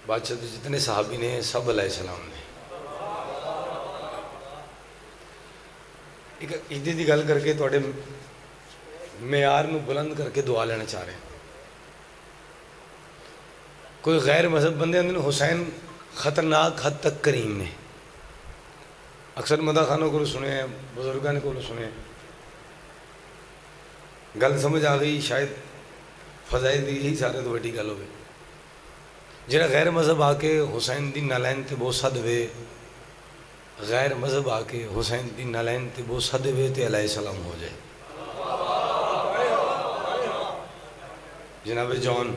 بادشاہ تو جتنے صحابی نے سب علیہ السلام نے ایک عیدی دی گل کر کے تھوڑے معیار نو بلند کر کے دعا لینا چاہ رہے ہیں. کوئی غیر مذہب بندے اندر حسین خطرناک حد تک کریم نے. اکثر مدح خانوں کو سنے ہیں, بزرگاں کو سنے ہیں, گل سمجھ آ گئی شاید فضائل دی ہی سارے تو بڑی گل ہوئے. جہاں غیر مذہب آ کے حسین دی نالین تے بوسہ دے, غیر مذہب آ کے حسین دی نالین تے بوسہ دے تے علیہ السلام ہو جائے. جناب جون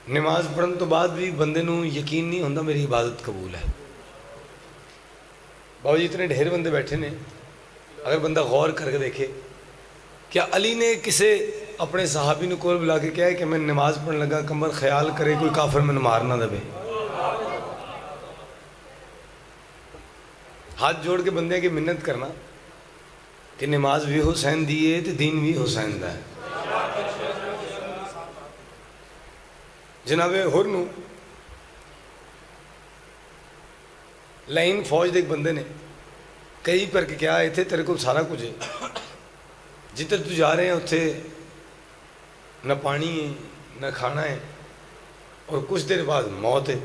نماز پڑھن تو بعد بھی بندے نو یقین نہیں ہوتا میری عبادت قبول ہے. بابا جی اتنے ڈھیر بندے بیٹھے نے, اگر بندہ غور کر کے دیکھے کیا علی نے کسے اپنے صحابی نے کول بلا کے کہا ہے کہ میں نماز پڑھنے لگا کمر خیال کرے کوئی کافر میں مار نہ دے. ہاتھ جوڑ کے بندے کی منت کرنا کہ نماز بھی حسین دیئے تو دین بھی حسین دا ہے. جناب ہر نو لائن فوج دے ایک بندے نے کئی پر کے کیا اتنے تیرے کو سارا کچھ ہے, جدھر تو جا رہے ہیں اتنے نہ پانی ہے نہ کھانا ہے اور کچھ دیر بعد موت ہے,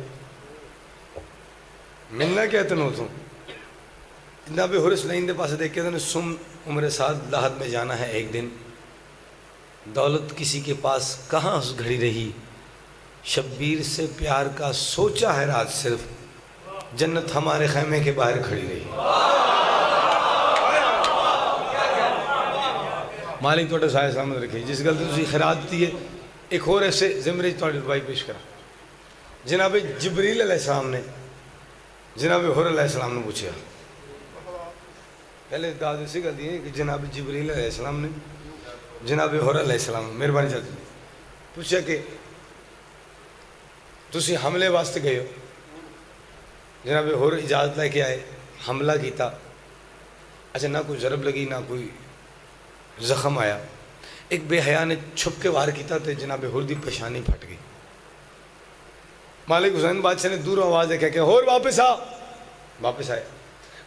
ملنا کیا تنو تو. جناب ہر اس لائن دے پاسے دیکھ کے سم عمر سعد لاحت میں جانا ہے ایک دن, دولت کسی کے پاس کہاں اس گھڑی رہی, شبیر سے پیار کا سوچا ہے رات صرف, جنت ہمارے خیمے کے باہر کھڑی رہی. مالک توڑے سائے سلامت رکھے. جس گل تسی خیرات دیئے ایک اور ایسے زمرے توڑے دعائی پیش کرا. جناب جبریل علیہ السلام نے جناب حر علیہ السلام نے پوچھا, پہلے داد اسی گل دیئے کہ جناب جبریل علیہ السلام نے جناب حر علیہ السلام مہربانی چاہتے پوچھا کہ تسی حملے واسطے گئے ہو. جناب حر اجازت لے کے آئے, حملہ کیتا, اچھا نہ کوئی ضرب لگی نہ کوئی زخم آیا. ایک بے حیا نے چھپ کے وار کیتا تے جناب حر دی پیشانی پھٹ گئی. مالک حسین بادشاہ نے دور آواز دے کہ حر واپس آ. واپس آئے,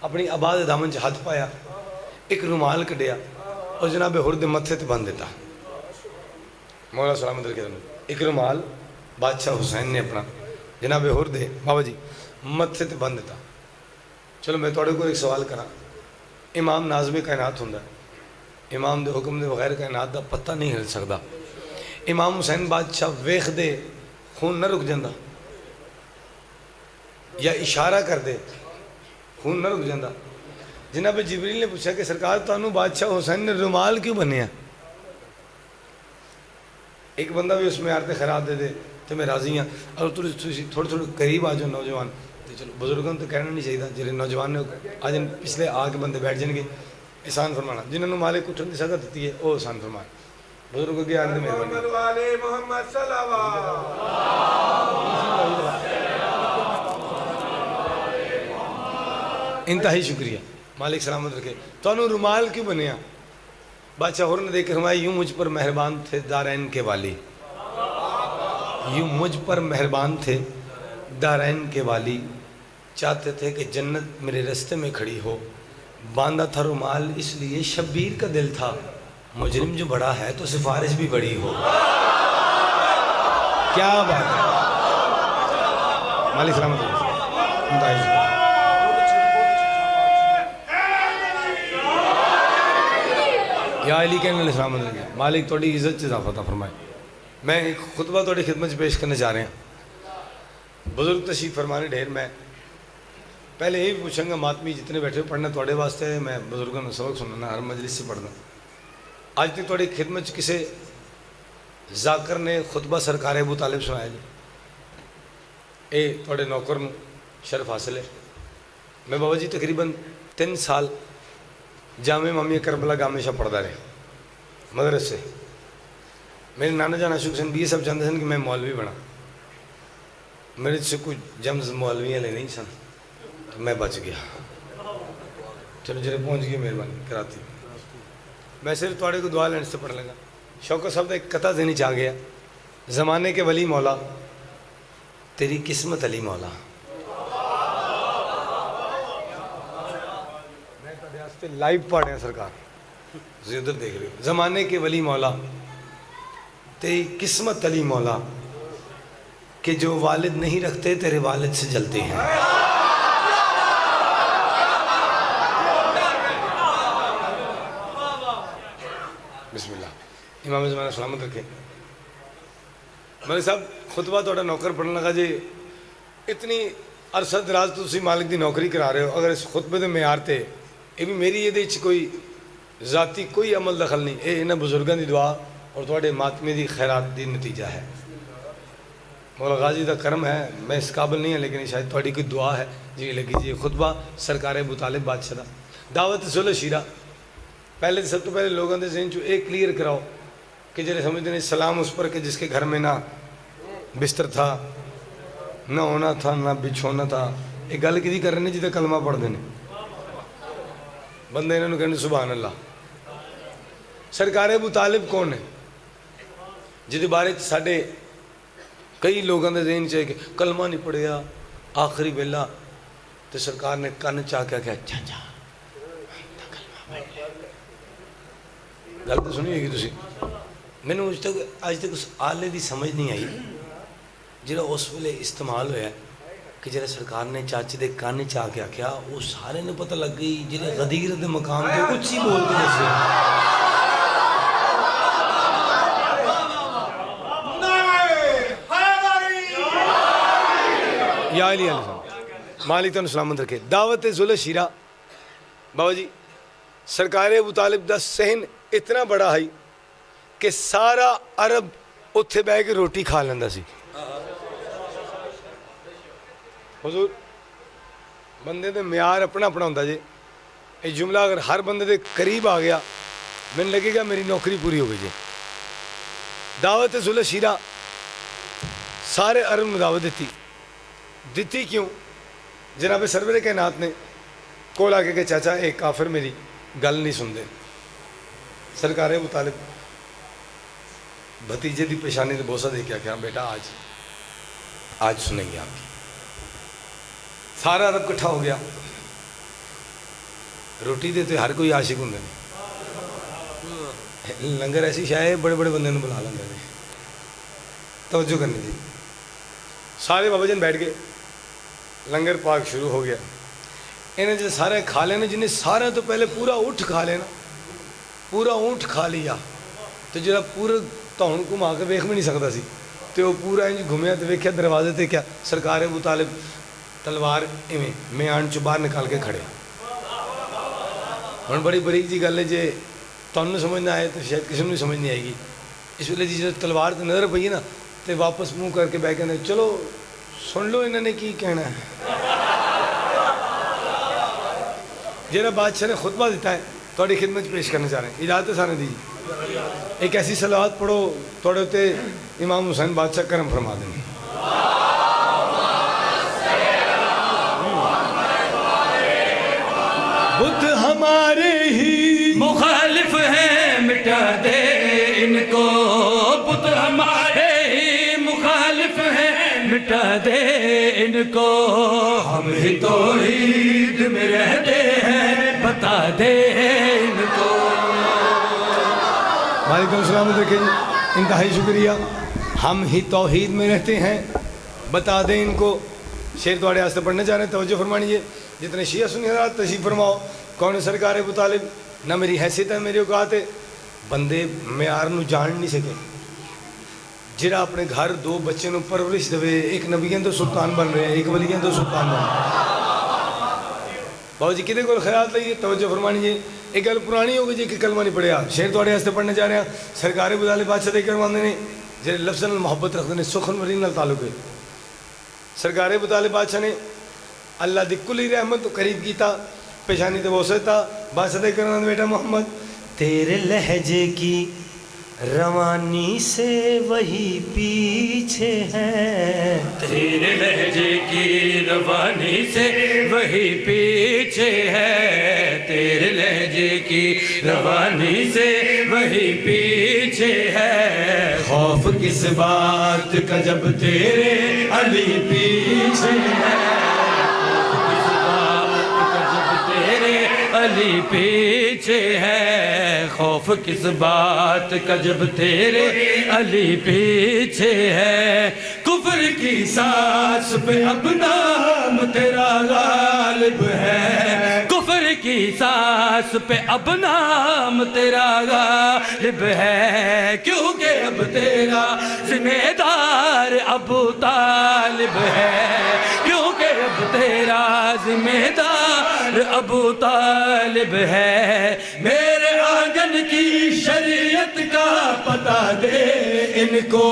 اپنی آباد دامن چ ہاتھ پایا, ایک رومال کڈیا اور جناب حر دے متھے تے بن دیتا. مولا سلامت رکھے ایک رومال بادشاہ حسین نے اپنا جناب حر دے بابا جی متھے تے بن دیتا. چلو میں توڑے کو ایک سوال کرا, امام ناظم کائنات ہوندا ہے, امام دے حکم دے بغیر کائنات دا پتہ نہیں ہل سکدا. امام حسین بادشاہ ویخ دے خون نہ رک جاندہ, یا اشارہ کر دے خون نہ رک جاندہ. جناب جبریل نے پوچھا کہ سرکار تانوں بادشاہ حسین نے رومال کیوں بنیا؟ ایک بندہ بھی اس میں آرتے خیرات دے دے تو میں راضی ہوں. اور تھوڑے تھوڑے قریب آ جاؤ نوجوان, چلو بزرگوں تو کہنا نہیں چاہیے, جہاں نوجوان نے آج پچھلے آ کے بندے بیٹھ جائیں گے. احسان فرمانا جنہوں نے مالک اٹھن کی سزا دیتی ہے وہ احسان فرمانا. بزرگوں کی آنے میں انتہائی شکریہ. مالک سلامت رکھے. تو انہوں رومال کیوں بنیا؟ بادشاہ حر نے دیکھ فرمایا یوں مجھ پر مہربان تھے دارین کے والی, یوں مجھ پر مہربان تھے دارین کے والی, چاہتے تھے کہ جنت میرے رستے میں کھڑی ہو. باندھا تھا رومال اس لیے شبیر کا دل تھا, مجرم جو بڑا ہے تو سفارش بھی بڑی ہو. کیا بات ہے مالک سلامت رکھے. یا علی کہنے علیہ السلام علیہ مالک توڑی عزت سے اضافہ فرمائے. میں ایک خطبہ توڑی خدمت سے پیش کرنے جا رہے ہیں. بزرگ تشریف فرمانے ڈھیر. میں پہلے یہی پوچھوں گا ماتمی جتنے بیٹھے ہو پڑھنا توڑے واسطے ہے, میں بزرگوں نے سبق سننا ہر مجلس سے پڑھنا. آج تک توڑی خدمت کسے ذاکر نے خطبہ سرکار ابو طالب سنایا جی, اے توڑے نوکر نو شرف حاصل ہے. میں بابا جی تقریباً 3 سال جامع امامیہ کربلا گامے شاہ پڑھتا رہے مدرسے. میرے نانا جان عاشق حسین بھی سب چاہتے ہیں کہ میں مولوی بنا. میرے سے کچھ جمز مولویاں لے نہیں سن تو میں بچ گیا. چلو جرے پہنچ گئی مہربانی کراتی. میں صرف توڑے کو دعا لینے سے پڑھ لیں گا. شوکت صاحب کا ایک قطع ذہنی چاہ گیا زمانے کے ولی مولا تیری قسمت علی مولا. میں لائیو پڑھ رہا سرکار ادھر دیکھ رہے ہو. زمانے کے ولی مولا تیری قسمت علی مولا کہ جو والد نہیں رکھتے تیرے والد سے جلتے ہیں. بسم اللہ. امام زمانہ سلامت رکھے. ملک صاحب خطبہ تھوڑا نوکر پڑھنے لگا جی اتنی عرصہ دراز تو تسی مالک دی نوکری کرا رہے ہو. اگر اس خطبے دے معیار تے یہ بھی میری یہ کوئی ذاتی کوئی عمل دخل نہیں, یہ انہاں بزرگاں دی دعا اور تھوڑے ماتمے دی خیرات دی نتیجہ ہے. مولا غازی دا کرم ہے, میں اس قابل نہیں ہے لیکن شاید تھوڑی کوئی دعا ہے جی لگی جی. خطبہ سرکار ابو طالب بادشاہ دا دعوت ذل شیرہ. پہلے سب تو پہلے لوگوں دے ذہن چو ایک کلیئر کراؤ کہ جنہیں سمجھتے ہیں سلام اس پر کہ جس کے گھر میں نہ بستر تھا نہ ہونا تھا نہ بچھونا تھا. ایک گل کی کر رہے ہیں جیتے کلمہ پڑھ دینے بندے انہوں نے کہنے سبحان اللہ. سرکار ابو طالب کون ہے جیدے بارے ساڑھے کئی لوگوں نے ذہن چاہے کہ کلمہ نہیں پڑھیا آخری بیلا تو سرکار نے کن چاہ کے کہا اچھا اچھا گل تو سنی ہوگی تسی. میں نے آج تک اس آلے دی سمجھ نہیں آئی جڑا اس ویلے استعمال ہویا کہ جڑا سرکار نے چاچے دے کان چاہ کے کیا وہ سارے نے پتہ لگ گئی جڑے غدیر دے مقام تے اچھی بولتے جیسے یا علی علیہ السلام. مالک تو سلامت رکھے. دعوت ذل شیرہ بابا جی سرکار ابو طالب دا صحن اتنا بڑا ہے کہ سارا عرب اتھے بہ کے روٹی کھا لیندہ سی. حضور بندے دے معیار اپنا اپنا ہوندہ جی. یہ جملہ اگر ہر بندے دے قریب آ گیا میں لگے گا میری نوکری پوری ہو گئی جی. دعوت ذل شیرہ سارے عرب میں دعوت دیتی کیوں؟ جناب سرور کائنات نے کول آ کے کہ چاچا ایک کافر میری گل نہیں سن دے. سرکار ابو طالب بھتیجے دی پیشانی دے بوسہ دے کیا بیٹا آج سنیں گے آپ کی. سارا عرب کٹھا ہو گیا. روٹی دے تو ہر کوئی عاشق ہوں لنگر ایسی شاید بڑے بڑے بندے نے بلا لیں گے. توجہ کرنی تھی. سارے بابا جن بیٹھ گئے لنگر پاک شروع ہو گیا. انہیں جو سارے کھا لینا جنہیں سارے تو پہلے پورا اونٹ کھا لینا پورا اونٹ کھا لیا تو جب پورا تاؤن کو ماں کے ویکھ بھی نہیں سکتا سی تو وہ پورا انج گھومیا تو ویکھیا دروازے تے کیا سرکار ابو طالب تلوار ایویں میان چو باہر نکال کے کھڑے. ہن بڑی بریک جی گل ہے جے تانوں سمجھ نہ آئے تو شاید کسی نے سمجھ نہیں آئے گی. اس ویلے جی جب تلوار تے نظر پئی نا تے واپس منہ کر کے بیٹھ کے چلو سن لو انہوں نے کی کہنا ہے. جہاں بادشاہ نے خطبہ دیتا ہے تھوڑی خدمت پیش کرنا چاہ رہے ہیں. اجازت سانے دیجیے ایک ایسی صلوات پڑھو تھوڑے ہوتے امام حسین بادشاہ کرم فرما دیں. بت ہمارے ہی مخالف ہیں مٹا دے ان کو. بت ہمارے ہی مخالف ہیں مٹا دے ان کو. ہم ہی توحید میں رہتے ہیں بتا دے ان کو. وعلیکم السلام دیکھیں جی انتہائی شکریہ. ہم ہی توحید میں رہتے ہیں بتا دیں ان کو. شعر تھوڑے آستے پڑھنے جا رہے ہیں توجہ فرمانیے. جتنے شیعہ سنی حضرات تشریف فرماؤ. کون سرکار ابو طالب نہ میری حیثیت ہے میری اوقات ہے. بندے معیار نو جان نہیں سکے جڑا اپنے گھر دو بچے نو پرورش دے ایک نبیوں تو سلطان بن رہے ہیں ایک ولیوں تو سلطان بن رہے ہیں. بابا جی کدے کو خیال لائیے توجہ فرمانیے. ایک گل پرانی ہو گئی جی کہ کلمہ نہیں پڑھیا. شعر تھوڑے واسطے پڑھنے جا رہے ہیں. سرکار ابو طالب بادشاہ دے کرواندے نے جڑے لفظ نال محبت رکھتے ہیں سخن ولی نال تعلق ہے. سرکار ابو طالب بادشاہ نے اللہ دی کلی رحمت تو قریب کیتا پیشانی تے بوسہ تا بادشاہ دے کرواندے بیٹا محمد تیرے لہجے کی روانی سے وہی پیچھے ہے، تیرے لہجے کی روانی سے وہی پیچھے ہے، تیرے لہجے کی روانی سے وہی پیچھے ہے، خوف کس بات کا جب تیرے علی پیچھے ہے، خوف کس بات کا جب تیرے علی پیچھے ہے، خوف کس بات کا جب تیرے علی پیچھے ہے، کفر کی سانس پہ اب نام تیرا غالب ہے، کفر کی سانس پہ اب نام تیرا غالب ہے، کیونکہ اب تیرا ذمہ دار ابو طالب ہے، کیونکہ اب تیرا ذمہ دار ابو طالب ہے، میرے آنگن کی شریعت کا پتہ دے ان کو،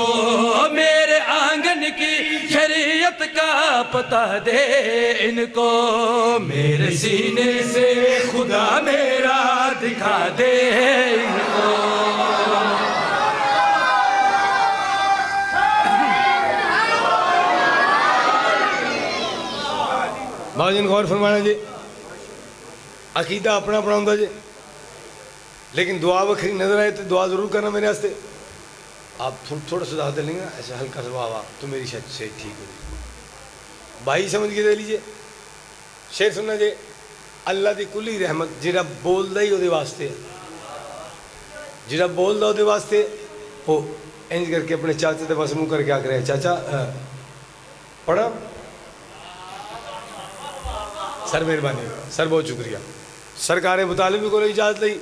میرے آنگن کی شریعت کا پتہ دے ان کو، میرے سینے سے خدا میرا دکھا دے ان کو۔ بابا جی غور فرمانا جی، عقیدہ اپنا اپنا ہوتا جی، لیکن دعا وکری نظر آئے تو دعا ضرور کرنا میرے واسطے۔ آپ تھوڑا سا دے لیں گے ایسا ہلکا سا واہ واہ تو میری شاید سے ٹھیک ہو جائے، بھائی سمجھ کے دے لیجئے۔ شعر سننا جی، اللہ دی کلی رحمت جڑا بولدا ہی اودے واسطے، جڑا بولدا اودے واسطے، وہ انج کر کے اپنے چاچے دے پاس منہ کر کے آ کرے چاچا پڑھا، سر مہربانی، سر بہت شکریہ۔ سرکار مطالب کو اجازت لئی،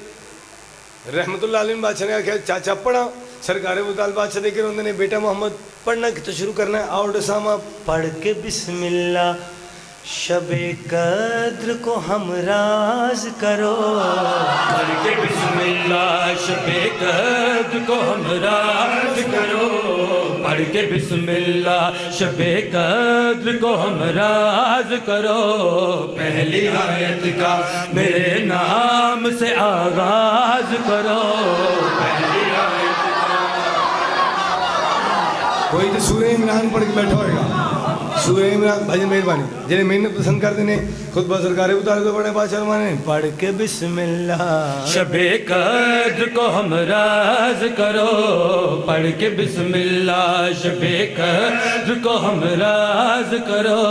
رحمت اللہ علیہ بادشاہ نے آخیا چاچا پڑھا، سرکار مطالب بادشاہ دیکھ رہے نے بیٹا محمد پڑھنا تو شروع کرنا ہے، آؤ ڈسامہ پڑھ کے بسم اللہ شب قدر کو ہم راز کرو، پڑھ کے بسم اللہ شب قدر کو ہم راز کرو، پڑھ کے بسم اللہ شب قدر کو ہم راز کرو، پہلی آیت کا میرے نام سے آغاز کرو، پہلی آیت کا۔ کوئی تو سورہ عمران پڑھ کے بیٹھا ہوئے گا، سورہ عمران بھائی مہربانی جنہیں محنت پسند کرتے ہیں خطبہ سرکار مطالب کو پڑھنے بادشاہ مانے پڑھ کے بسم اللہ شب قدر کو ہم راز کرو، پڑھ کے بسم اللہ شب قدر کو ہم راز کرو،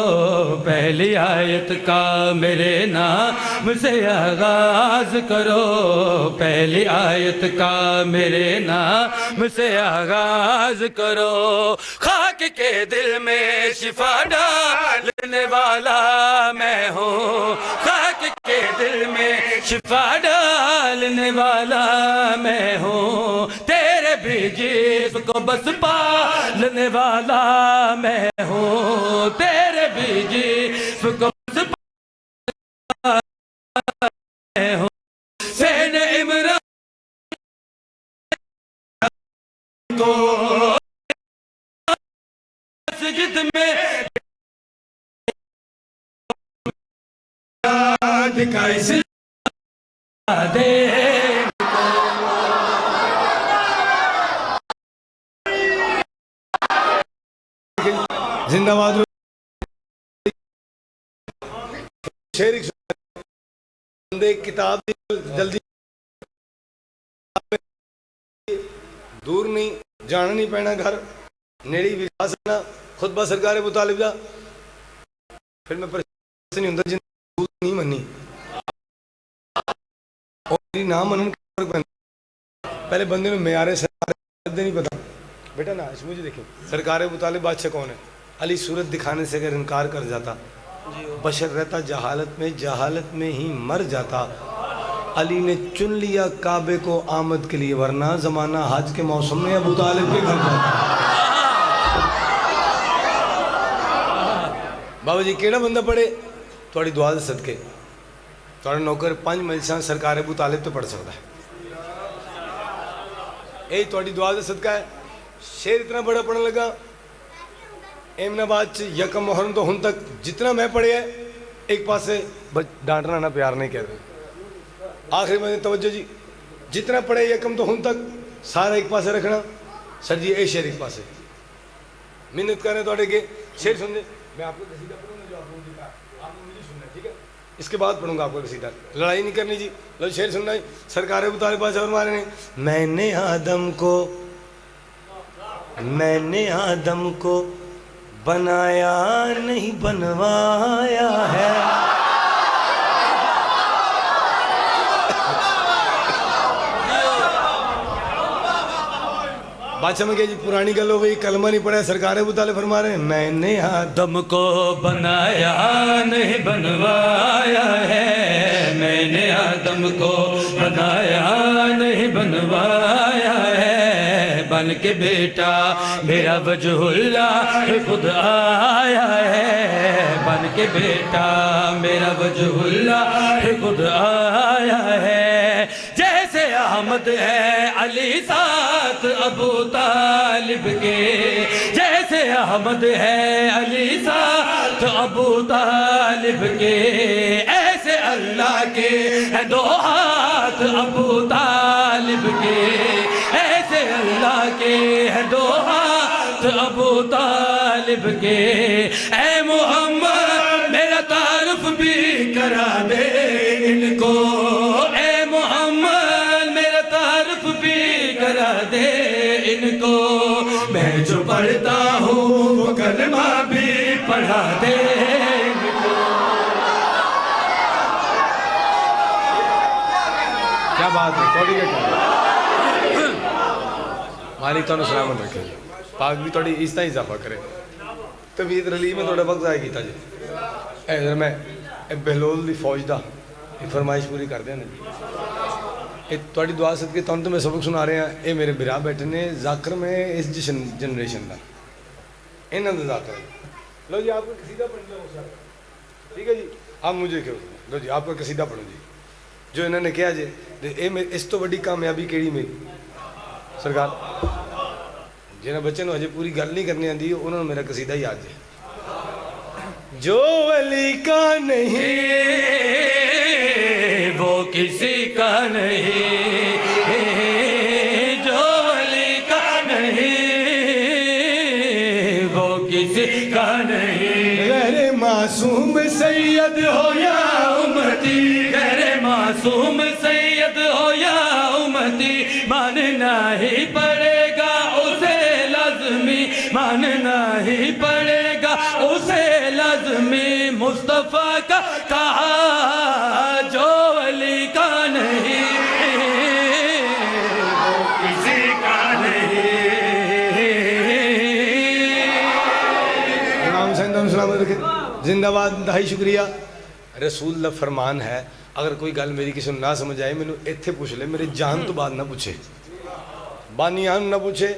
پہلی آیت کا میرے نام سے آغاز کرو، پہلی آیت کا میرے نام سے آغاز کرو، خاک کے دل میں شفا ڈالنے والا میں ہوں، خاک کے دل میں شفا ڈالنے والا میں ہوں، تیرے بھی جسم کو بس پالنے والا میں ہوں، تیرے بھی جسم کو بس پالنے والا میں ہوں، حسین عمران کو مسجد میں دکھائی سے دے زندہ باد شعر کتاب جلدی دور نہیں جانا نہیں پینا، گھر نیڑی بھی سکنا، خطبہ سرکار مطالب دا پھر میں پریشان نہیں ہوں جن نہیں منی اور میری نام منن کا فرق پہنتا، پہلے بندے نے معیار سرکار نہیں پتا بیٹا نا اس مجھے دیکھیں سرکار مطالب بادشاہ کون ہے، علی صورت دکھانے سے اگر انکار کر جاتا بشر رہتا جہالت میں ہی مر جاتا، علی نے چن لیا کعبے کو آمد کے لیے، ورنہ زمانہ حج کے موسم میں ابو طالب کے گھر جاتا۔ بابا جی کیڑا بندہ پڑھے تھوڑی دعا دے صدقے تھوڑا نوکر 5 مجلساں سرکار ابو طالب تو پڑھ سکتا ہے، یہی تھوڑی دعا دے صدقہ ہے۔ شعر اتنا بڑا پڑھنے لگا ایمن آباد یکم محرم تو ہن تک جتنا میں پڑھے ہے ایک پاس سے ڈانٹنا نہ پیار نہیں کہتے، آخری میں توجہ جی جتنا پڑھے یکم تو ہن تک سارا ایک پاسے رکھنا سر جی اے شعر ایک پاسے محنت کریں تو کے شعر سن دیں میں آپ کو قصیدہ پڑھوں گا جو آپ لوگوں نے کہا آپ کو مجھے سننا ہے ٹھیک ہے اس کے بعد پڑھوں گا آپ کو قصیدہ لڑائی نہیں کرنی جی لو شعر سننا ہے سرکار ابو طالب پاس فرمانے ہیں میں نے آدم کو بنایا نہیں بنوایا ہے بادشاہ میں کہا جی پرانی گل ہو گئی کلمہ نہیں پڑھا سرکار ابو طالب فرما رہے ہیں میں نے آدم کو بنایا نہیں بنوایا ہے میں نے آدم کو بنایا نہیں بنوایا ہے بن کے بیٹا میرا وجہ اللہ خود آیا ہے بن کے بیٹا میرا وجہ اللہ خود آیا ہے جیسے احمد ہے علی ساتھ ابو طالب کے جیسے احمد ہے علی ساتھ ابو طالب کے ایسے اللہ کے ہیں دو ہاتھ ابو طالب کے ایسے اللہ کے ہیں دو ہاتھ ابو طالب کے اے محمد میرا تعارف بھی کرا دے ان کو اے محمد میرا تعارف بھی کرا دے ان کو میں جو پڑھتا ہوں وہ کلمہ بھی پڑھا دے ان کو کیا بات ہے توڑی کے کیا مالک تو سلامت رکھے پاک بھی توڑی اس طرح اضافہ کرے طبیعت رلی میں توڑا وقت آئے گی تا جی اے ذرا میں بہلول دی فوج دا فرمائش پوری کر دیں توڑی دعا صدقے تو میں سبق سنا رہے ہیں اے میرے برا بیٹھے نے ذاکر میں اس جنریشن دا انہاں دا ذاکر لو جی آپ کا قصیدہ پڑھ لو سر ٹھیک ہے جی آپ مجھے کہو لو جی آپ کا قصیدہ پڑھو جی جو انہوں نے کیا جی اے اس تو بڑی کامیابی کیڑی میری سرکار جنہاں بچے نے ہجے پوری گل نہیں کرنی آندی انہوں نے میرا قصیدہ یاد ہے جو ولی کا نہیں وہ کسی کا نہیں جو ولی کا نہیں وہ کسی کا نہیں غیر معصوم سید ہو یا امتی غیر معصوم سید ہو یا امتی ماننا ہی پڑے گا اسے لازمی ماننا ہی پڑے گا اسے لازمی مصطفیٰ کا کہا جو ولی کا نہیں وہ کسی کا نہیں امام حسین سلامت رکھے زندہ باد انتہائی شکریہ رسول اللہ فرمان ہے اگر کوئی گل میری کسی نہ سمجھ آئے مینوں ایتھے پوچھ لے میرے جان تو بعد نہ پوچھے بانیان نہ پوچھے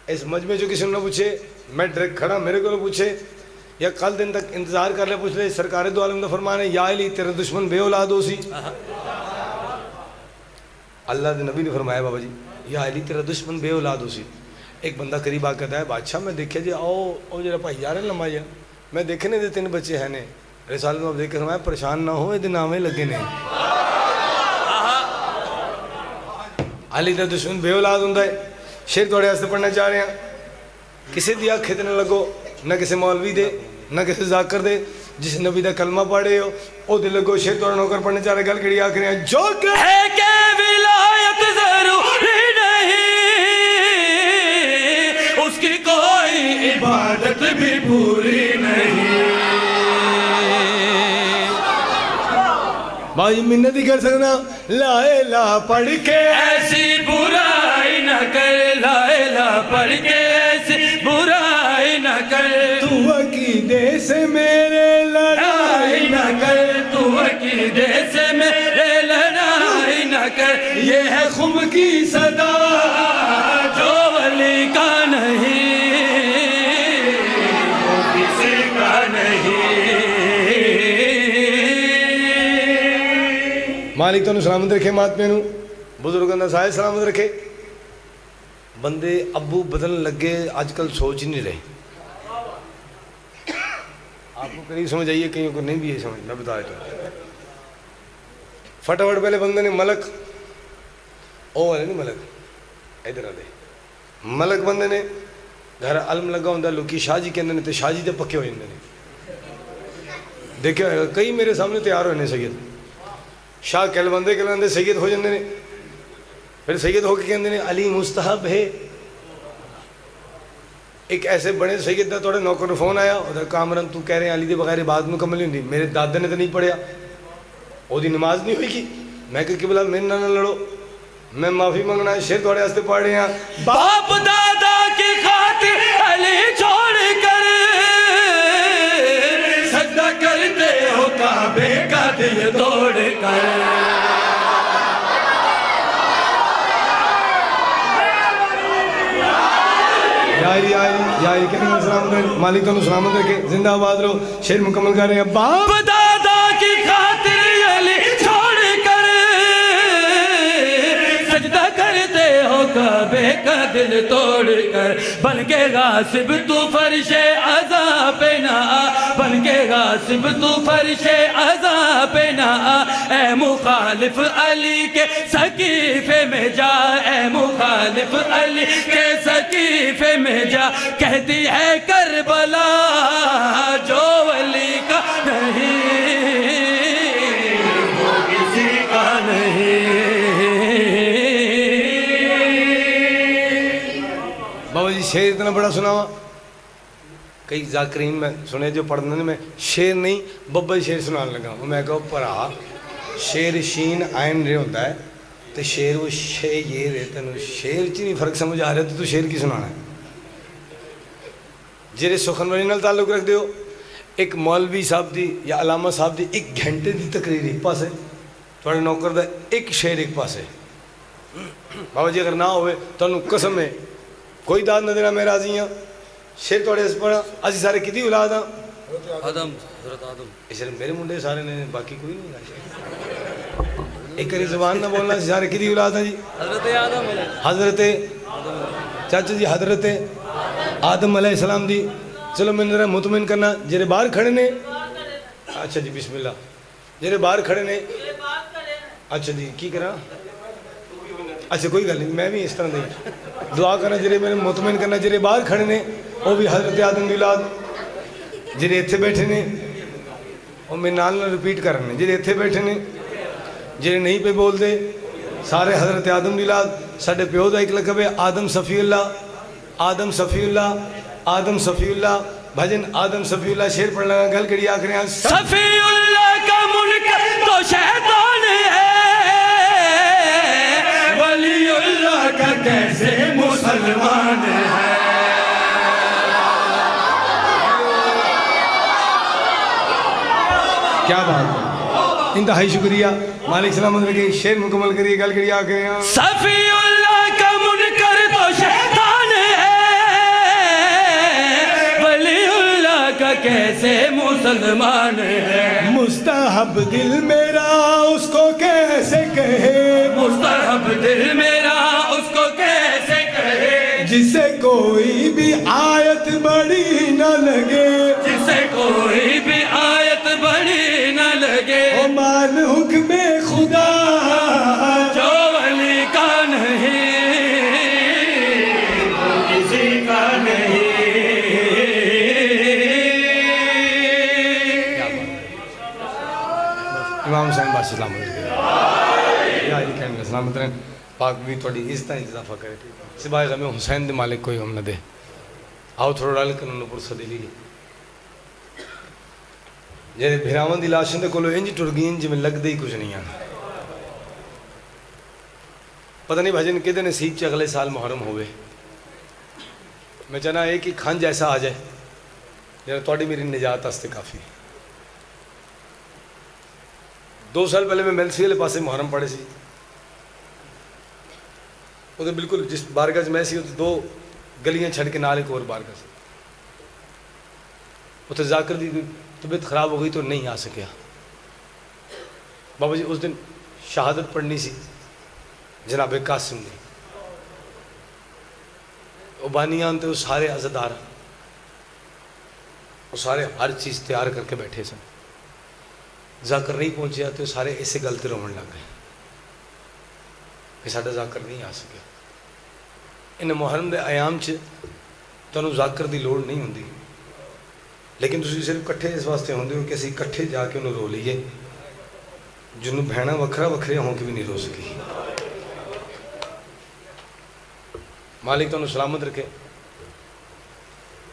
اس مجمع جو کسی نہ پوچھے میں ڈائریکٹ کھڑا میرے کو پوچھے یا کل دن تک انتظار کر لے پوچھ لے سرکار دو عالم دا فرمان ہے یا علی تیرے دشمن بے اولاد ہو سی اللہ دے نبی نے فرمایا بابا جی یا علی تیرا دشمن بے اولاد ہو سی ایک بندہ قریب آ کہتا ہے بادشاہ میں دیکھے جی آؤ جرا بھائی یار لمبا جا میں دیکھنے دے 3 بچے ہیں نے رسالت میں دیکھ کے فرمایا پریشان نہ ہو یہ نامے لگے نے علی دا دشمن بے اولاد ہوں ہے شعر توڑے واسطے پڑھنا چاہ رہے ہیں کسی دی آنکھ نہ لگو نہ کسی مولوی دے نہ کسی ذاکر دے جس نبی دا کلمہ پڑھے ہو او دل لگو شعر توڑا نوکر پڑھنے چاہ رہے گل کڑی آکھ رہے ہیں جو ہے کہ ولایت ضروری نہیں اس کی کوئی عبادت بھی پوری نہیں بھائی منت ہی کر سکنا لا الہ پڑھ کے ایسی برائی نہ کر لا الہ پڑھ کے ایسی برائی نہ کر تو عقیدے سے میرے لڑائی نہ کر تو عقیدے سے میرے لڑائی نہ کر یہ ہے خم کی صدا جو ولی کا نہیں وہ کسی کا نہیں مالک تو سلامت رکھے ماتمے نو بزرگوں کا سائے سلامت رکھے بندے ابو بدلن لگے آج کل سوچ ہی نہیں رہے آپ کو قریب سمجھ آئیے کہیں کو نہیں بھی یہ سمجھ میں بتا دیتا ہوں فٹافٹ پہلے بندے نے ملک او والے نہیں ملک ادھر آ دے ملک بندے نے گھر علم لگا ہوں لوکی شاہ جی کہندے نے تے شاہ جی تے پکے ہو جاندے نے دیکھو کئی میرے سامنے تیار ہوئے نے سید شاہ کہلوندے سید ہو جاندے نے پھر سید ہو کے کہندے نے علی مستحب ہے ایک ایسے بڑے سید دا تھوڑے نوکر فون آیا ادھر کامران تو کہہ رہے ہیں علی دے بغیر بات مکمل نہیں ہوندی میرے دادے نے تو نہیں پڑھیا وہ دی نماز نہیں ہوئی کی میں کہ قبلہ میرے نہ لڑو میں معافی منگنا ہے شیر تھوڑے ہستے پڑھ رہے ہیں باپ دادا کی خاطر علی چھوڑ کر سجدہ کرتے ہو کعبے کا دل توڑ کر یا کہنے سلامت ہے مالک تو سلامت ہے کہ زندہ آباد رہو شیر مکمل کر رہے ہیں باپ دادا کی خاطر علی چھوڑ کر سجدہ کرتے ہو کعبے کا دل توڑ کر بن کے غاصب تو فرش عزا پہ نہ بن کے غاصب تو فرش عزا پہ نہ اے مخالف علی کے سقیفے میں جا اے مخالف علی کے سقیفے میں جا کہتی ہے کربلا جو علی کا نہیں وہ کسی کا نہیں بابا جی شیر اتنا بڑا سنا ہوا کئی ذاکرین میں سنے جو پڑھنے میں شیر نہیں بابا شیر سنان لگا میں کہو پرا شیر شین آئین رہے ہوتا ہے تو شیر وہ شے یہ رہتا ہے شیر چی نہیں فرق سمجھ آ رہا تو شیر کی سنانا ہے جیرے سخنوری نال تعلق رکھ دیو ایک مولوی صاحب دی یا علامہ صاحب دی ایک گھنٹے دی تقریر ایک پاس ہے تھوڑے نوکر دا ایک شیر ایک پاس ہے بابا جی اگر نہ ہوئے تو انہوں قسم ہے کوئی داد نہ دینا میں راضی ہوں شیر تھوڑے اس پڑھا اسی سارے کدی اولاد ہاں آدم حضرت آدم اس لیے میرے منڈے سارے نے باقی کوئی نہیں گا ایک کری زبان نہ بولنا اسی سارے کدی اولاد ہیں جی حضرت آدم حضرت چاچا جی حضرت آدم علیہ السلام دی چلو میں ذرا مطمئن کرنا جیرے باہر کھڑے نے اچھا جی بسم اللہ جیرے باہر کھڑے نے اچھا جی کی کرا اچھا کوئی گل نہیں میں بھی اس طرح دیں دعا کرنا جیرے میں مطمئن کرنا جیرے باہر کھڑے نے وہ بھی حضرت آدم دی اولاد جیرے اتھے بیٹھے نے وہ میں نال نہ ریپیٹ کرنے جیرے اتھے بیٹھے نے جیرے نہیں پہ بول دے سارے حضرت آدم دی اولاد ساڈے پیو دا ایک لقب ہے آدم صفی اللہ آدم صفی اللہ آدم صفی اللہ بھجن آدم صفی اللہ شیر پڑھ لگا گل کڑی آکھ رہے ہیں صفی اللہ کا منکر تو شیطان ہے ولی اللہ کا کیسے مسلمان ہے کیا بات ہے انتہائی شکریہ مالک سلامت رکھے شیر مکمل کریے گل کڑی آکھ رہے ہیں صفی اللہ کا منکر تو شیطان ہے ولی اللہ کا کیسے مسلمان ہے مستحب دل میرا اس کو کیسے کہے مستحب دل میرا اس کو کیسے کہے جسے کوئی بھی آیت بڑی نہ لگے جسے کوئی بھی آیت بڑی نہ لگے وہ مان حکم خدا جو ولی کا نہیں وہ کسی کا نہیں امام حسین بادشاہ سلامت رکھے یا علی کہنے سلامت رہے پاک بھی تھوڑی عزتہ اضافہ کرے سوائے غم حسین دے مالک کوئی غم نہ دے آؤ تھوڑا ڈال کر انہوں پر صدی لی جیرے بھیراون دی لاشن دے کولو انج ٹر گئیں جی میں لگ دے ہی کچھ نہیں آنا پتہ نہیں بھجن کدے نصیب چ اگلے سال محرم ہوئے میں چاہنا ایک ہی کھنج ایسا آ جائے جیرے تھوڑی میری نجات آستے کافی 2 سال پہلے میں میلسی والے پاسے محرم پڑھے سی وہ بالکل جس بارگاہ سے میں سی 2 گلیاں چھڑ کے نال ایک اور بارگاہ سے اتنے ذاکر دی طبیعت خراب ہو گئی تو نہیں آ سکیا بابا جی اس دن شہادت پڑھنی سی جناب قاسم نے وہ بانیان تے وہ سارے عزدار وہ سارے ہر چیز تیار کر کے بیٹھے سن ذاکر نہیں پہنچیا تو سارے اسے گلتے رومن لگ گئے کہ ساڈا ذاکر نہیں آ سکے ان محرم دے ایام چ تانوں ذاکر دی لوڑ نہیں ہوندی، لیکن تسی صرف کٹھے اس واسطے ہوندے ہو کہ اسی کٹھے جا کے انہوں رو لیے جنہوں بہنا وکھرا وکھرے ہوں کے بھی نہیں رو سکی۔ مالک تانوں سلامت رکھے۔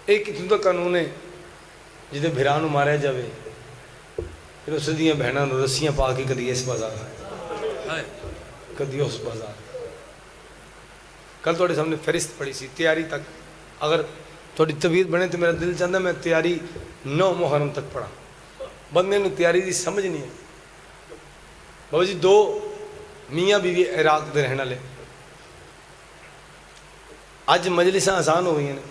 ایک اتنا دا قانون ہے جدے بھرانوں ماریا جاوے پھر اس دیاں بہناں نوں رسیاں پا کے کدی اس بازار کدی اس بازار۔ کل تھوڑے سامنے فہرست پڑھی سی تیاری تک، اگر تھوڑی طبیعت بنے تو میرا دل چاہتا میں تیاری 9 محرم تک پڑھا، بندے نوں تیاری دی سمجھ نہیں ہے۔ بابا جی 2 میاں بیوی عراق دے رہن والے، اج مجلساں آسان ہو گئی ہیں،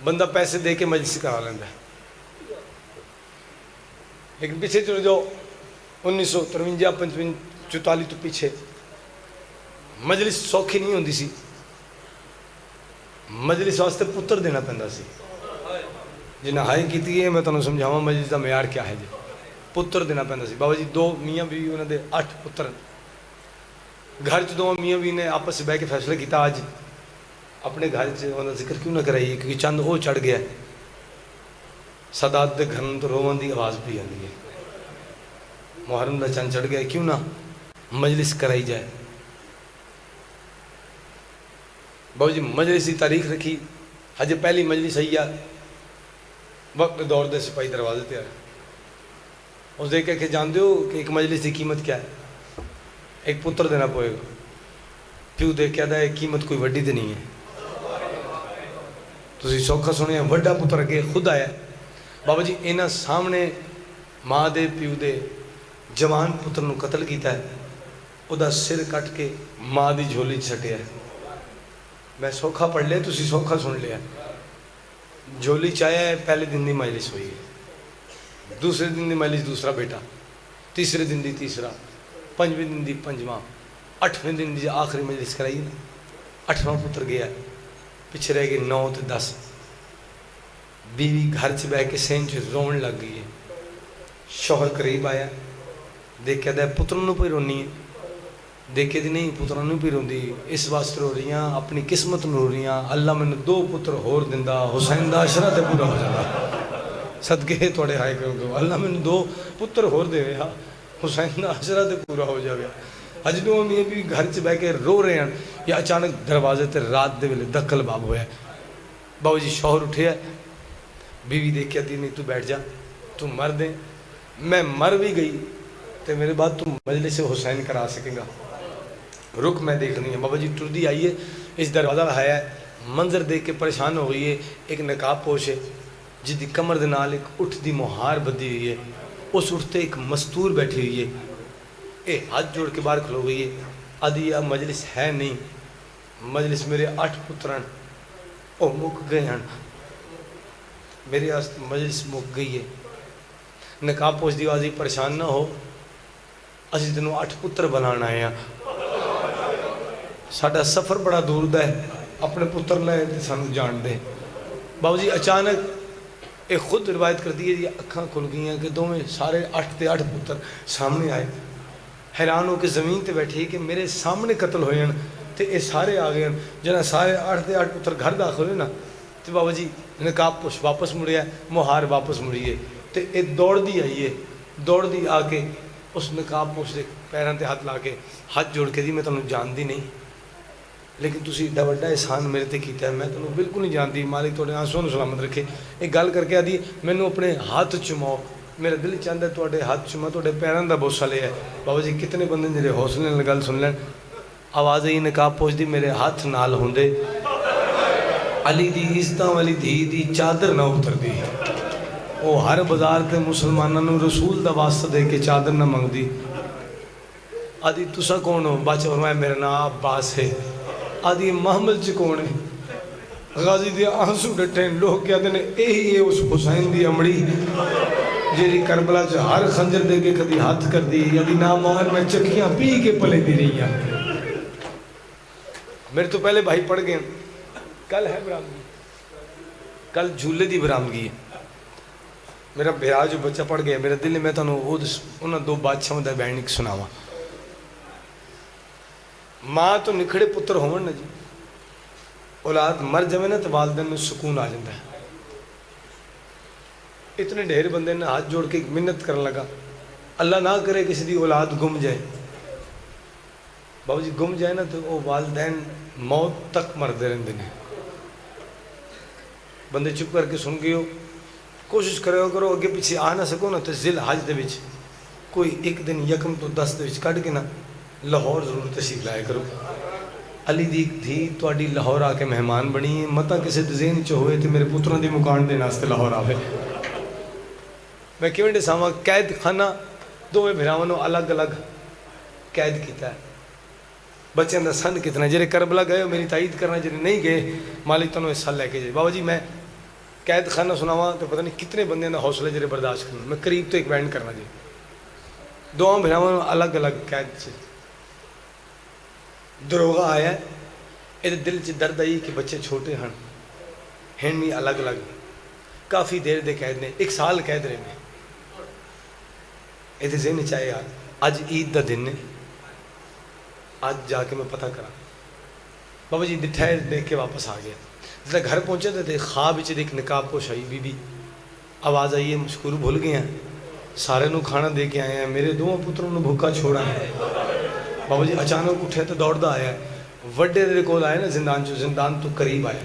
بندہ پیسے دے کے مجلس کرا لینا ہے، لیکن پیچھے چلو جو 1953 55 44 تو پیچھے مجلس سوکھی نہیں ہوندی سی، مجلس واسطے پتر دینا پہندا سی۔ جنہیں ہائی کیتی ہے میں تمہیں سمجھاواں مجلس دا معیار کیا ہے جی، پتر دینا پہندا سی۔ بابا جی 2 میاں بیوی انہوں دے 8 پتر، گھر چ 2 میاں بیوی نے آپس سے بہ کے فیصلہ کیتا آج اپنے گھر سے انہوں ذکر کیوں نہ کرائیے، کیونکہ چند وہ چڑھ گیا ہے، سادات دے گھروں تو روان دی آواز بھی آندی ہے، محرم دا چند چڑھ گیا، کیوں نہ مجلس کرائی جائے۔ بابا جی مجلس کی تاریخ رکھی، حج پہلی مجلس آئی ہے، وقت دور دے سپاہی دروازے پہ آئے، اس دیکھ کے جانتے ہو کہ ایک مجلس کی قیمت کیا ہے؟ ایک پتر دینا پوئے گا۔ پیو دیکھ کے آدھا ہے قیمت کوئی وڈی تے نہیں ہے، تسی سوکھا سنے ہیں وڈا پتر اگے خود آیا۔ بابا جی اینا سامنے ماں دے پیو دے جوان پتر نو قتل کیتا ہے، او دا سر کٹ کے ماں دی جھولی چھٹیا ہے۔ میں سوکھا پڑھ لیا، تسی سوکھا سن لیا۔ جھولی چاہیا ہے، پہلے دن دی مجلس ہوئی ہے، دوسرے دن دی مجلس دوسرا بیٹا، تیسرے دن دی تیسرا، 5ویں دن دی 5واں، 8ویں دن دی آخری مجلس کرائی ہے، 8واں پتر گیا ہے، پیچھے رہ گئے 9 تے 10۔ بیوی گھر چ بہ کے سین چ رون لگ گئی ہے، شوہر قریب آیا دیکھا ہے پتر نوں پہ رونی ہے، دیکھے دی نہیں پتر نوں پہ روندی، اس واسطے رو رہی ہیں اپنی قسمت نوں رو رہی ہیں، اللہ میں نے 2 پتر ہور دیندا حسین دا عشرہ تے پورا ہو جاتا، صدقے تھوڑے ہائے کرو اللہ میں نے 2 پتر ہور دے ہاں حسین دا عشرہ تے پورا ہو جاوے۔ اج دو میاں بھی گھر چ بہ کے رو رہے ہیں، یا اچانک دروازے تے رات دے ویلے دکل باب ہویا ہے۔ بابا جی شوہر اٹھیا ہے، بیوی دیکھیا دی نہیں تو بیٹھ جا، تو مر دیں، میں مر بھی گئی تے میرے بعد تم مجلس حسین کرا سکیں گا، رک میں دیکھنی ہے۔ بابا جی ٹردی آئی ہے، اس دروازہ لہایا ہے، منظر دیکھ کے پریشان ہو گئی ہے، ایک نقاب پوش ہے جس دی کمر دے نال ایک اٹھ دی مہار بدھی ہوئی ہے، اس اٹھتے ایک مستور بیٹھی ہوئی ہے، اے ہاتھ جوڑ کے باہر کھلو گئی ہے، آدھی یہ مجلس ہے نہیں، مجلس میرے 8 پتران او مک گئے ہیں، میرے مجلس مک گئی ہے۔ نقاب پوش دی آزی پریشان نہ ہو، اسی تنوں 8 پتر بنانا آئے ہیں، ساڑھا سفر بڑا دور دا ہے، اپنے پتر لائے تے سانو جان دے۔ بابا جی اچانک ایک خود روایت کر دی ہے، یہ اکھاں کھل گئی ہیں کہ دو میں سارے 8 تے 8 پتر سامنے آئے، حیران ہو کے زمین تے بیٹھے کہ میرے سامنے قتل ہوئے ہیں تے اے سارے آ گئے ہیں، جنہاں سارے 8 تے 8 پتر گھر داخل ہوئے نا، تے بابا جی نقاب پوش واپس مڑیا ہے، مہار واپس مڑیے، تے اے دوڑ دی آئیے، دوڑ دی آ کے اس نقاب پوش دے پیران تے ہاتھ لا کے ہاتھ جوڑ کے دی میں تنوں جان دی نہیں، لیکن تسی ایڈا وڈا احسان میرے تے کیتا ہے، میں تنوں بالکل نہیں جان دی، مالک توڑے آنسوں نوں سلامت رکھے۔ ایک گل کر کے آدھی مینوں اپنے ہاتھ چماؤ، میرا دل چاہتا ہے توڑے ہاتھ چما توڑے پیران دا بوسہ لے ہے۔ بابا جی کتنے بندے جڑے حوصلے نال گل سن لین، آواز ہی نقاب پوش دی میرے ہاتھ نال ہوندے، علی دی عزتاں والی دھی دی چادر نہ اتر دی، او ہر بازار تے مسلماناں نوں رسول دا واسطہ دے کے چادر نہ منگ دی۔ آدھی تسا کون ہو؟ بادشاہ فرمایا میرا نام عباس ہے۔ آدھی محمل چ کون ہے؟ غازی دی آنسو ڈٹے، لوگ کہتے ہیں یہی ہے اس حسین دی امڑی جیری کربلا چ ہر خنجر دے کے کدی ہاتھ کر دی، یا دی ناموہر میں چکیاں پی کے پلے دی رہی ہیں۔ میرے تو پہلے بھائی پڑھ گئے، کل ہے برامگی، کل جھولے دی برامگی ہے، میرا بھیرا جو بچہ پڑھ گیا، میرے دل میں تنوں انہاں 2 بادشاہوں دا بیان ایک سناواں۔ ماں تو نکھڑے پتر ہون نا جی، اولاد مر جائے نا تو والدین میں سکون آ جاتا ہے۔ اتنے ڈھیر بندے نے ہاتھ جوڑ کے منت کرنے لگا، اللہ نہ کرے کسی دی اولاد گم جائے۔ بابا جی گم جائے نا تو وہ والدین موت تک مردے رہندے نے۔ بندے چپ کر کے سن گئے ہو، کوشش کرو اگے پیچھے آ نہ سکو نا تو ذیل حج دے وچ کوئی ایک دن یکم تو 10 دے وچ کڈ کے نا لاہور ضرور تشریف لائے کرو۔ علی دی دھی تواڈی لاہور آ کے مہمان بنی ہے، متا کسی دے ذہن چ ہوئے تو میرے پتراں دی مکان دے واسطے لاہور آوے۔ میں کیویں دساواں قید خانہ دوویں بھراواں نوں الگ الگ قید کیتا ہے۔ بچوں دا سن کتنا، جڑے کربلا گئے ہو میری تائید کرنا، جڑے نہیں گئے مالک تانوں اس سال لے کے جائے۔ بابا جی میں قید خانہ سناواں تو پتہ نہیں کتنے بندے دا حوصلہ جڑے برداشت کرنا، میں قریب تو ایک بیان کرنا جی۔ دوواں بھراواں نوں الگ الگ قید سے دروغہ آیا ہے، یہ دل چ درد آئی کہ بچے چھوٹے ہیں بھی الگ الگ، کافی دیر دے قید نے، 1 سال قید رہے ہیں۔ یہ ذہن چاہے یار اج عید دا دن نے، آج جا کے میں پتہ کرا۔ بابا جی ڈٹھا دیکھ کے واپس آ گیا۔ جب گھر پہنچے تھے خواب ایک نقاب پوش آئی بی بی، آواز آئی ہے مشکور بھول گئے ہیں، سارے نو کھانا دے کے آئے ہیں، میرے دونوں پتروں نے بھوکا چھوڑا ہے۔ بابا جی اچانک اٹھے تو دوڑتا آیا ہے، وڈے دے کول آیا نا زندان چو، زندان تو قریب آیا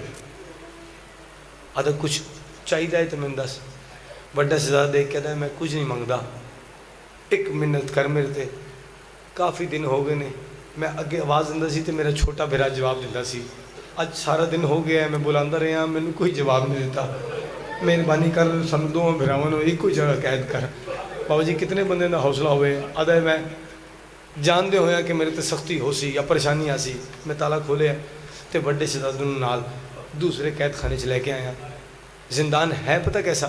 آدھا کچھ چاہیے تو میں دس۔ وڈا شہزادہ دیکھ کے میں کچھ نہیں منگتا، 1 منت کر میرے تے، کافی دن ہو گئے نے میں اگے آواز دیندا سی تے میرا چھوٹا بھرا جواب دیندا سی، اج سارا دن ہو گیا ہے میں بلاندا رہا مینوں کوئی جواب نہیں دیتا، مہربانی کر سانوں دوواں بھراواں نوں ایک ہی جگہ قید کر۔ بابا جی کتنے بندے دا حوصلہ ہوئے، آدھا میں جاندے ہویا کہ میرے تے سختی ہو سی یا پریشانی آ سی، میں تالا کھولیا تے وڈے شہزادے نوں نال دوسرے قید خانے چ لے کے آیا۔ زندان ہے پتہ کیسا،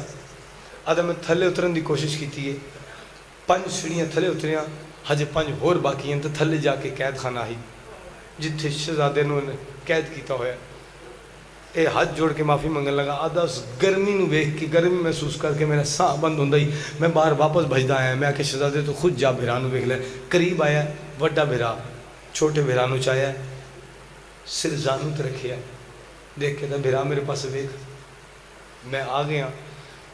آدھا میں تھلے اترن دی کوشش کیتی ہے، 5 سیڑھیاں تھلے اتریاں، ہجے 5 ہور باقی ہیں، تو تھلے جا کے قید خانہ آئی جتھے شہزادے نوں قید کیتا ہویا۔ اے ہاتھ جوڑ کے معافی منگن لگا، آدھا اس گرمی نوں ویکھ کے گرمی محسوس کر کے میرا ساہ بند ہوندا ہی میں باہر واپس بھجدا آیا۔ میں کہ شہزادے تو خود جا بھرا نوں ویکھ لے۔ قریب آیا وڈا بھرا چھوٹے بھرا نوں چاہیا، سر زانو تے رکھیا، دیکھ کے بھرا میرے پاس ویکھ، میں آ گیا۔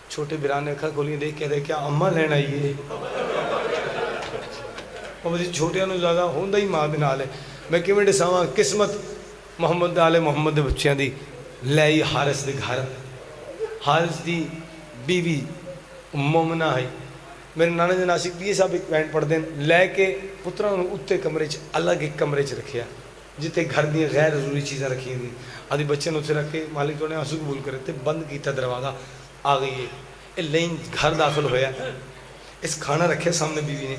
چھوٹے بھرا نے اکھاں کھولیاں دیکھ کے کیا اماں لین آئی ہے؟ بابا جی چھوٹیاں نوں زیادہ ہوندا ہی ماں دے نال ہے۔ میں کیویں دساواں قسمت محمد آل محمد دے بچیاں دی لے آئی حارث دے گھر، حارث دی بیوی مومنہ ہے، میرے نانا دے ناسک بھی صاحب ایک بینڈ پڑھ دیں، لے کے پتراں نوں اُتے کمرے چ الگ ایک کمرے چ رکھیا جتے گھر دی غیر ضروری چیزاں رکھی ہوئی، آدھی بچے نوں اتنے رکھ کے مالک تو نے آنسو قبول کرے تے بند کیتا دروازہ، آ گئی ہے یہ لین گھر داخل ہویا، اس کھانا رکھے سامنے بیوی نے،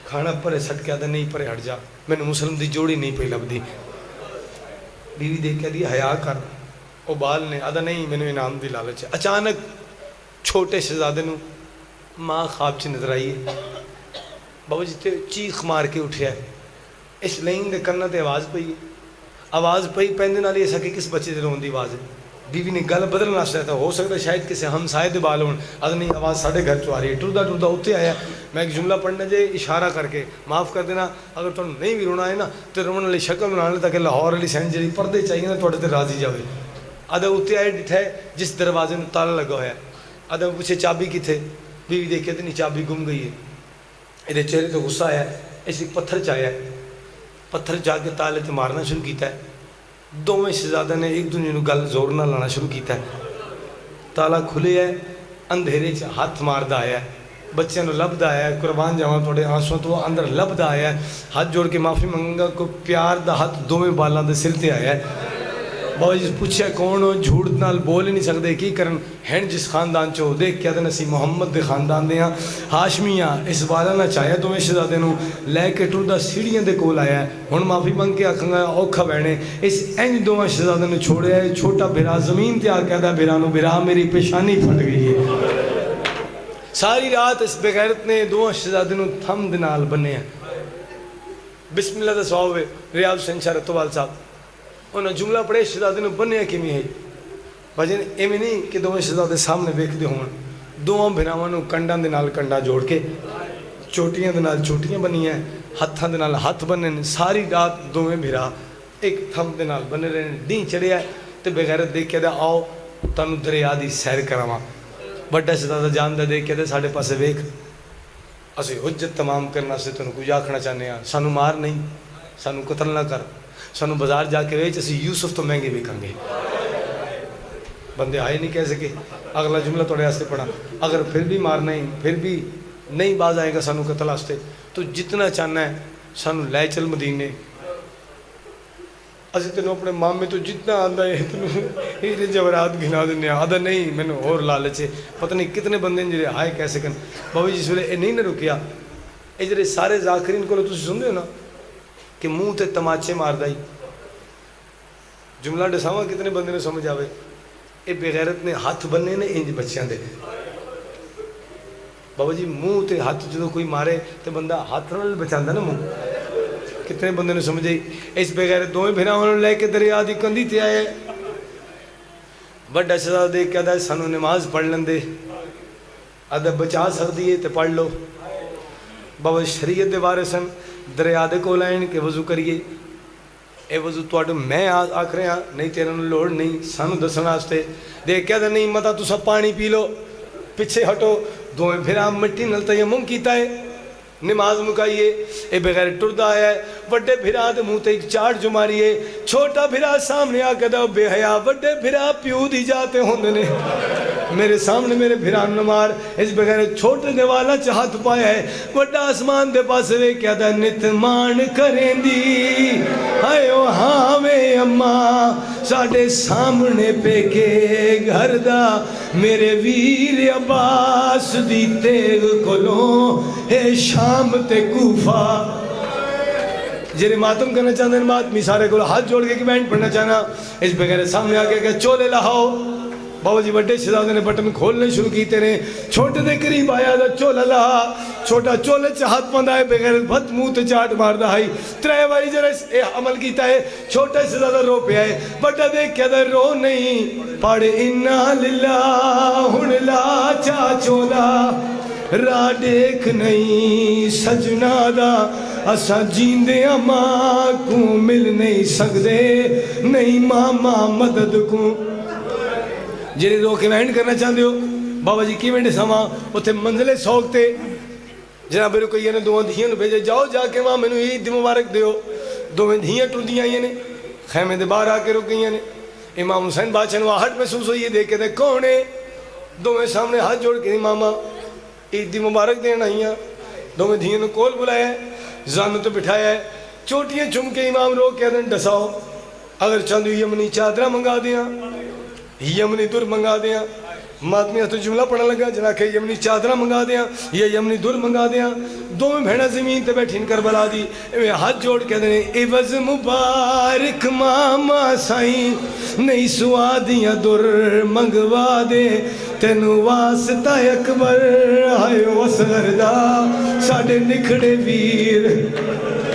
کھانا پرے سٹ کے آدھا نہیں پرے ہٹ جا، میں نے مسلم دی جوڑی نہیں پہ لبدی، بیوی دیکھ کے دی حیا کر، او بال نے آدھا نہیں میں نے انعام دی لالچ ہے۔ اچانک چھوٹے شہزادے نوں ماں خواب چ نظر آئی ہے، بابا جی تے چیخ مار کے اٹھیا ہے، اس لین دے کرنا تے آواز پئی ہے، آواز پئی پیندے نال ایسا کہ کس بچے دے رون دی آواز ہے، بیوی نے گل بدلنا واسطے تھا، ہو سکتا ہے شاید کسی ہمسائے دے بال ہون، آدھا نہیں آواز ساڈے گھر چ آ رہی ہے، ٹردا ٹردا اتنے آیا، میں ایک جملہ پڑھنا جے اشارہ کر کے معاف کر دینا، اگر تمہیں نہیں بھی رونا ہے نا تو رونے والی شکل بنا لے تاکہ لاہور والی سینٹ جی پردے چاہیے نا تھوڑے تے راضی جاوے۔ آدھا اتنے آئے ڈٹھا ہے جس دروازے میں تالا لگا ہوا ہے، آدھا پوچھے چابی کتنے، بیوی دیکھے تو نہیں چابی گم گئی ہے، یہ چہرے تو غصہ آیا، اس ایک پتھر چاہیا ہے، پتھر جا کے تالے تے مارنا شروع کیتا ہے، دونوں شہزادہ نے ایک دوسرے نوں گل زور نہ لانا شروع کیتا ہے، تالا کھلے ہے، اندھیرے چ ہاتھ ماردا آیا ہے، بچے نوں لبدا آیا ہے، قربان جاواں تھوڑے آنسوں تو اندر لبدا آیا ہے، ہاتھ جوڑ کے معافی منگا کو پیار دا ہاتھ دونوں بالاں دے سر تے آیا ہے۔ بابا جی پوچھا کون ہو، جھوٹ نال بول ہی نہیں سکتے کی کرن، ہیں جس خاندان چو دیکھ کے اسی محمد دے خاندان دے ہاں، ہاشمیاں اس والا نہ چاہیا تمہیں شہزادے نوں لے کے ٹردا سیڑھیاں دے کول آیا ہے، ہن معافی منگ کے آکھاں گا اوکھا بہنے، اس انج دوواں شہزادے نوں چھوڑیا ہے، چھوٹا بھرا زمین تے آ کے آدا بھرا نوں بھرا میری پیشانی پھٹ گئی ہے۔ ساری رات اس بغیرت نے دوواں شہزادے نوں تھم دے نال بنیا، بسم اللہ دا سواب ہے، ریاض حسین شاہ رتوال صاحب انہوں جملہ پڑھے شہزادے نوں بنیا کیویں ہے، بھجن ایویں نہیں کہ دوویں شہزادے سامنے ویکھدے ہون، دوواں بھراواں نوں کنڈاں دے نال کنڈا جوڑ کے چوٹیاں دے نال چوٹیاں بنیاں، ہاتھاں دے نال ہاتھ بننے نے ساری رات دوویں بھرا ایک تھم دے نال بنے رہے ڈیں چڑھیا تے بغیرت دیکھ کے آؤ تانوں دریا دی سیر کراواں بڑا شہزادہ جان دے دیکھ کے ساڈے پاسے ویکھ اسی حجت تمام کرنا سے تینوں کچھ آکھنا چاہنے ہاں سانو مار نہیں سانو قتل نہ کر سانو بازار جا کے ویچ اسی یوسف تو مہنگے ویکھاں گے بندے آئے نہیں کہہ سکے اگلا جملہ توڑے واسطے پڑھا اگر پھر بھی مارنا ہی پھر بھی نہیں باز آئے گا سانو قتل واسطے تو جتنا چاہنا ہے سانو لے چل مدینے اسی تینوں اپنے مامے تو جتنا آندا ہے تینوں ہیرے جواہرات گھنا دینے آدھا نہیں مینوں اور لالچ ہے پتہ نہیں کتنے بندے جڑے آئے کہہ سکن بابا جس ویلے نہیں نہ رکیا اے جڑے سارے ذاکرین کو تسی سن دے ہو نا کہ منہ تے تماچے ماردا ہی جملہ ڈساواں کتنے بندے نے سمجھ آوے اے بغیرت نے ہاتھ بننے نے انج بچیاں دے بابا جی منہ تے ہاتھ جدوں کوئی مارے تے بندہ ہاتھ نال بچاندا نا منہ کتنے بندے نے سمجھے اس بغیرت دوویں بھراواں لے کے دریا دی کندھی تے آئے بڑا شہزادہ دیکھ کے آدھا سانو نماز پڑھ لیندے آدھا بچا سکدی ہے تے پڑھ لو بابا شریعت دے وارثن دریا دے کول آئن کہ وضو کریے اے وضو تواڈو میں آکھ رہا نہیں تیرے نوں لوڑ نہیں سانو دسن واسطے دیکھ کے آدھا نہیں متا تسا پانی پی لو پیچھے ہٹو دوویں بھرا مٹی نال تیمم کیتا ہے نماز مکائیے اے بغیر ٹردا آیا ہے وڈے بھرا دے منہ تے ایک چاٹ جو ماری ہے چھوٹا بھرا سامنے آ کے دا بے حیا وڈے بھرا پیو دی جاتے ہوندے نے میرے سامنے میرے بھران نہ مار اس بغیر چھوٹے دے والا چاہت پایا ہے وڈا آسمان دے پاس وے کیا دا نتمان کریں دی ہائے او ہاں وے اماں ساڈے سامنے پہ کے گھر دا میرے ویر عباس دی تیغ کولوں اے شام تے کوفہ جڑے ماتم کرنا چاہتے ہیں ماتمی سارے کو ہاتھ جوڑ کے کہ بینڈ پڑھنا چاہنا اس بغیر سامنے آگے کہ چولے لہاؤ بابا جی بڑے شہزادے نے بٹن کھولنے شروع کیتے نے چھوٹے دے قریب آیا دا چولا لہا چھوٹا چولے چا ہاتھ پندہ ہے بغیر بھت منہ تے چاٹ مار دا ہے ترے واری جرے عمل کیتا ہے چھوٹا شہزادہ رو پہ آئے بڑا دیکھ کیا دا رو نہیں پاڑے انا للہ ہن لا چا چولا را دیکھ نہیں سجنا دا اسا جیندے ماں کو مل نہیں سکدے نہیں ماما مدد کو جنہیں رو کے وینڈ کرنا چاہتے ہو بابا جی کی وینڈ ساما اتھے منزلے سوکتے جناب میرے کو یہ نے دو دھیاں بھیجے جاؤ جا کے وہاں میں نے عید مبارک دیو دو دھیاں ٹر دیاں یہ نے خیمے دے باہر آ کے رک گئی نے امام حسین بادشاہ نے ہٹ محسوس ہوئی ہے دیکھ کے دے کون ہے دو سامنے ہاتھ جوڑ کے ماما عید دی مبارک دینا ہی ہیں دو دھیاں نے کول بلایا ہے زانو تو بٹھایا ہے چوٹیاں چم کے امام رو کے دن ڈساؤ اگر چاندو یمنی چادرہ منگا دیاں یمنی در منگا دیاں ماتمی تو جملہ پڑھا لگا جنا کہ یمنی چادرہ منگا دیاں یا یمنی در منگا دیاں دو میں بھیڑا زمین تے بیٹھین کربلا دی میں ہاتھ جوڑ کے دینے عوض مبارک ماما سائیں نہیں سوادیاں در منگوا دے تینو واسطہ اکبر آئے وصغر دا ساڑھے نکھڑے ویر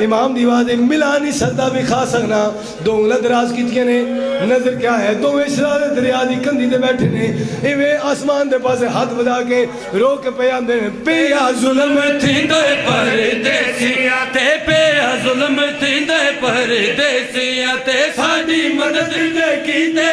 امام دیوازے ملا نہیں سکتا بھی کھا سکنا دو انگلہ دراز کیتیا نے نظر کیا ہے دو اشرار دریا دی کندھی دے بیٹھے نے ایوے آسمان دے پاسے ہاتھ بدا کے رو کے پیان دے پیا ظلم تھیندے پردیسیاں تے پیا ظلم تھیندے پردیسیاں تے ساڑی مدد دے کیتے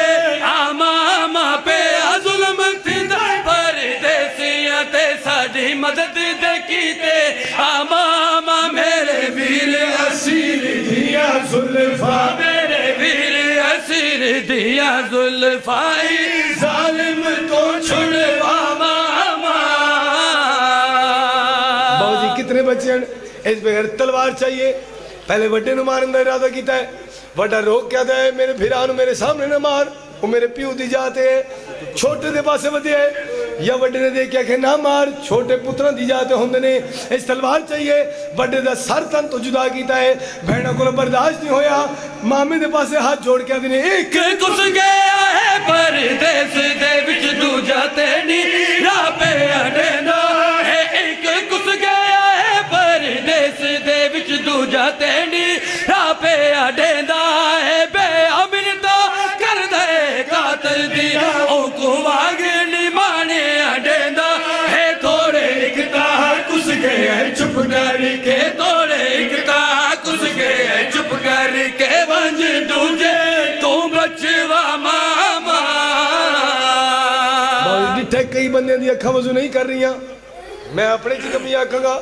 آماما پیا ظلم تھیندے پردیسیاں تے ساڑی مدد دے کیتے آماما میرے ویر اسیر دیا ظلفہ میرے ویر اسیر دیا ظلفائی ظالم تو چھڑوا ماما بابا جی کتنے بچے ہیں اس بغیر تلوار چاہیے پہلے وڈے نو مارن دا ارادہ کیتا ہے وڈا روک کیا دا ہے میرے بھیرانو میرے سامنے نہ مار وہ میرے پیو دی جاتے ہیں چھوٹے دے پاسے ودے ہے یا وڈے نے دے کیا کہ نہ مار چھوٹے پتران دی جاتے ہوندے نے اس تلوار چاہیے وڈے دا سر تن تو جدا کیتا ہے بہنوں کو برداشت نہیں ہویا مامی دے پاسے ہاتھ جوڑ کے دینے ایک کس گیا ہے پردیس دے وچ دو جاتے نہیں راہ پہ اڈینا ایک کس گیا ہے پردیس دے وچ دو جاتے نہیں راہ پہ اڈینا ہے بے امنتا کر دے قاتل دی او کو واگنی مانے اڈینا ہے تھوڑے اکتا کس گیا چپ ڈر کے تھوڑے اتنے کئی بندے دی اکھاں وضو نہیں کر رہی ہیں میں اپنے چی کمی آکھاں گا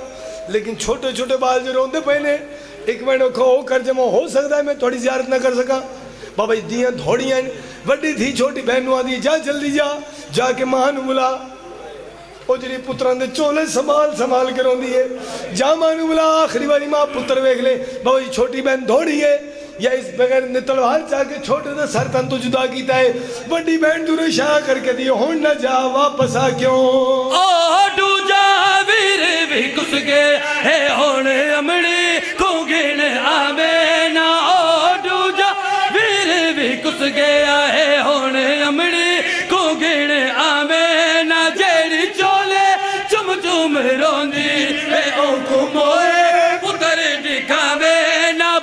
لیکن چھوٹے چھوٹے بال جو روندے پہ نے ایک میں نے کہو کر جمع ہو سکتا ہے میں تھوڑی زیارت نہ کر سکا بابا دیاں تھوڑیاں وڈی تھی چھوٹی بہنوں آدھی جا جلدی جا کے ماں نو بلا او جڑی پتران دے چولے سنبھال کے روندی ہے جا ماں نو بلا آخری باری ماں پتر ویکھ لے بابا جی چھوٹی بہن دوڑی ہے یا اس بغیر نے تلوار چاہ کے چھوٹے دے سر تن تو جدا کیتا ہے بڑی بہن دور شاہ کر کے دی ہون نہ جا واپس آ کیوں ڈو جا ویر بھی کس گے ہے ہون امڑی کو گن آوے نا ڈو جا ویر بھی کس گیا ہے ہون امڑی کو گن آوے نا جیڑی چولے چم چم روندی اے او کو موئے پتر ڈکھاوے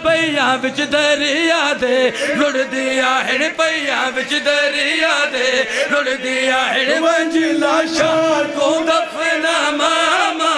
پئیاں وچ دریا دے لڑ دیا ہے پئیاں وچ دریا دے لڑ دیا ہے منجلا شاہ کو دفنا ماما